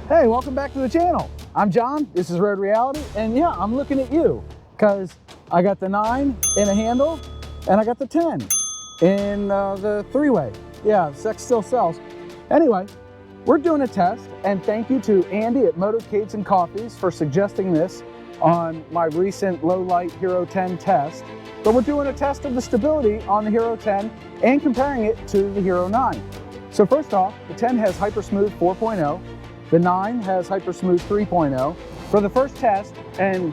Hey, welcome back to the channel. I'm John, this is Road Reality, and yeah, I'm looking at you because I got the 9 in a handle and I got the 10 in the 3-way. Yeah, sex still sells. Anyway, we're doing a test, and thank you to Andy at Motos, Cades Coffee for suggesting this on my recent low light Hero 10 test. But we're doing a test of the stability on the Hero 10 and comparing it to the Hero 9. So first off, the 10 has HyperSmooth 4.0. The 9 has HyperSmooth 3.0. For the first test, and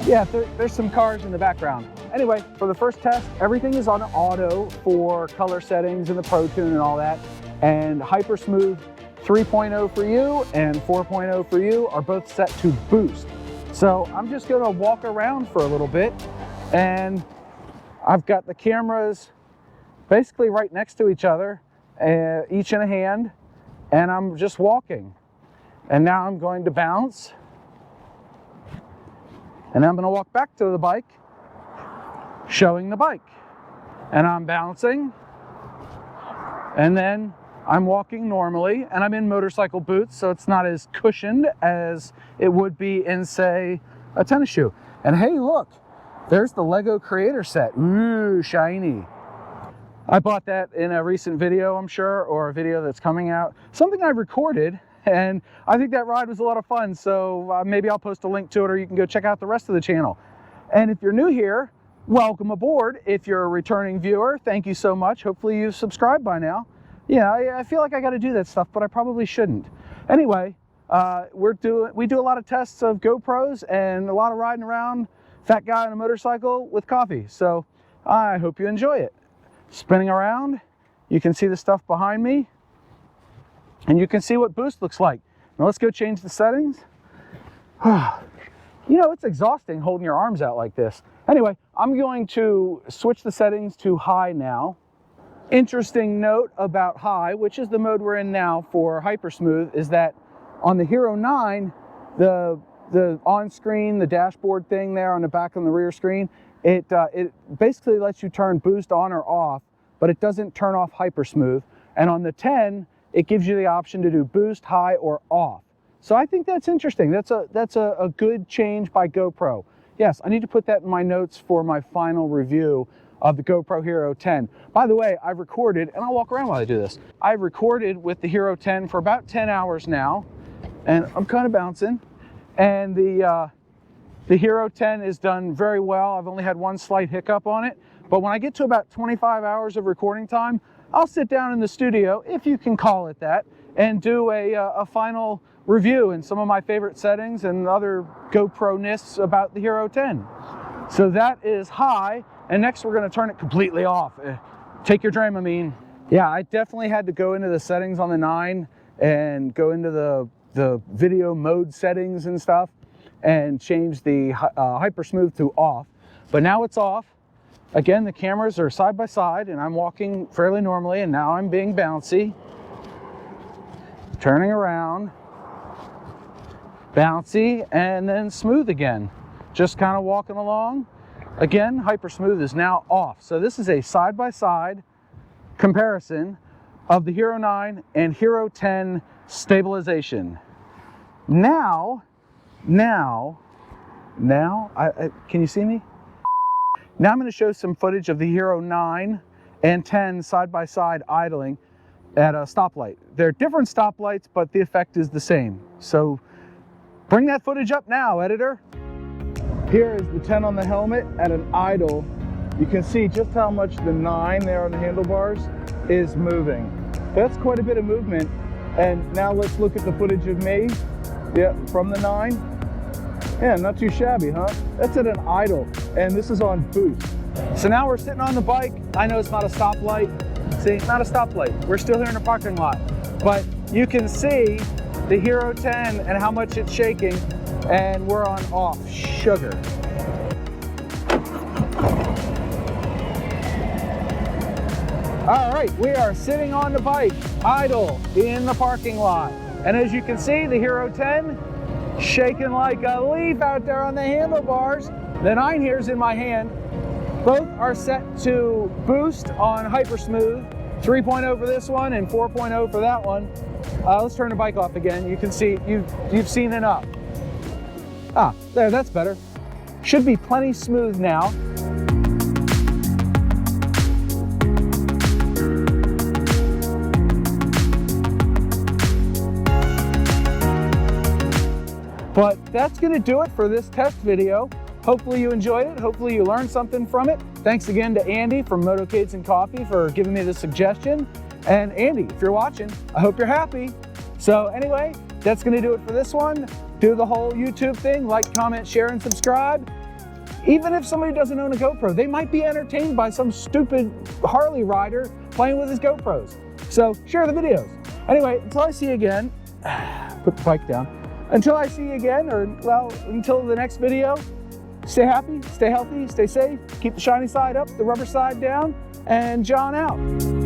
yeah, there's some cars in the background. Anyway, for the first test, everything is on auto for color settings and the Pro Tune and all that. And HyperSmooth 3.0 for you and 4.0 for you are both set to boost. So I'm just gonna walk around for a little bit, and I've got the cameras basically right next to each other, each in a hand, and I'm just walking. And now I'm going to bounce, and I'm going to walk back to the bike, showing the bike. And I'm bouncing, and then I'm walking normally, and I'm in motorcycle boots, so it's not as cushioned as it would be in, say, a tennis shoe. And hey, look, there's the Lego Creator Set. Ooh, shiny. I bought that in a recent video, I'm sure, or a video that's coming out. Something I recorded. And I think that ride was a lot of fun, so maybe I'll post a link to it, or you can go check out the rest of the channel. And if you're new here, welcome aboard. If you're a returning viewer, thank you so much. Hopefully you've subscribed by now. Yeah, I feel like I got to do that stuff, but I probably shouldn't. Anyway, we do a lot of tests of GoPros and a lot of riding around, fat guy on a motorcycle with coffee. So I hope you enjoy it. Spinning around, you can see the stuff behind me. And you can see what boost looks like. Now let's go change the settings. You know, it's exhausting holding your arms out like this. Anyway, I'm going to switch the settings to high now. Interesting note about high, which is the mode we're in now for HyperSmooth, is that on the Hero 9, the on-screen, the dashboard thing there on the back and the rear screen, it basically lets you turn boost on or off, but it doesn't turn off HyperSmooth. And on the 10, it gives you the option to do boost, high, or off. So I think that's interesting. That's a good change by GoPro. Yes, I need to put that in my notes for my final review of the GoPro Hero 10. By the way, I've recorded, and I'll walk around while I do this. I've recorded with the Hero 10 for about 10 hours now, and I'm kind of bouncing. And the Hero 10 is done very well. I've only had one slight hiccup on it, but when I get to about 25 hours of recording time, I'll sit down in the studio, if you can call it that, and do a final review in some of my favorite settings and other GoPro-ness about the Hero 10. So that is high, and next we're going to turn it completely off. Take your Dramamine. Yeah, I definitely had to go into the settings on the 9 and go into the video mode settings and stuff and change the HyperSmooth to off. But now it's off. Again, the cameras are side by side, and I'm walking fairly normally, and now I'm being bouncy. Turning around, bouncy, and then smooth again. Just kind of walking along. Again, HyperSmooth is now off. So this is a side-by-side comparison of the Hero 9 and Hero 10 stabilization. Now, can you see me? Now I'm going to show some footage of the Hero 9 and 10 side-by-side idling at a stoplight. They're different stoplights, but the effect is the same. So bring that footage up now, editor. Here is the 10 on the helmet at an idle. You can see just how much the 9 there on the handlebars is moving. That's quite a bit of movement. And now let's look at the footage of me. Yeah, from the 9. Yeah, not too shabby, huh? That's at an idle, and this is on boost. So now we're sitting on the bike. I know it's not a stoplight. See, not a stoplight. We're still here in the parking lot. But you can see the Hero 10 and how much it's shaking, and we're on off. Sugar. All right, we are sitting on the bike, idle, in the parking lot. And as you can see, the Hero 10 shaking like a leaf out there on the handlebars. The 9 here's in my hand. Both are set to boost on HyperSmooth 3.0 for this one and 4.0 for that one. Let's turn the bike off again. You can see, you've seen enough. Ah, there, that's better. Should be plenty smooth now. But that's gonna do it for this test video. Hopefully you enjoyed it. Hopefully you learned something from it. Thanks again to Andy from Cades Coffee for giving me the suggestion. And Andy, if you're watching, I hope you're happy. So anyway, that's gonna do it for this one. Do the whole YouTube thing, like, comment, share, and subscribe. Even if somebody doesn't own a GoPro, they might be entertained by some stupid Harley rider playing with his GoPros. So share the videos. Anyway, until I see you again, put the bike down. Until I see you again, or well, until the next video, stay happy, stay healthy, stay safe, keep the shiny side up, the rubber side down, and John out.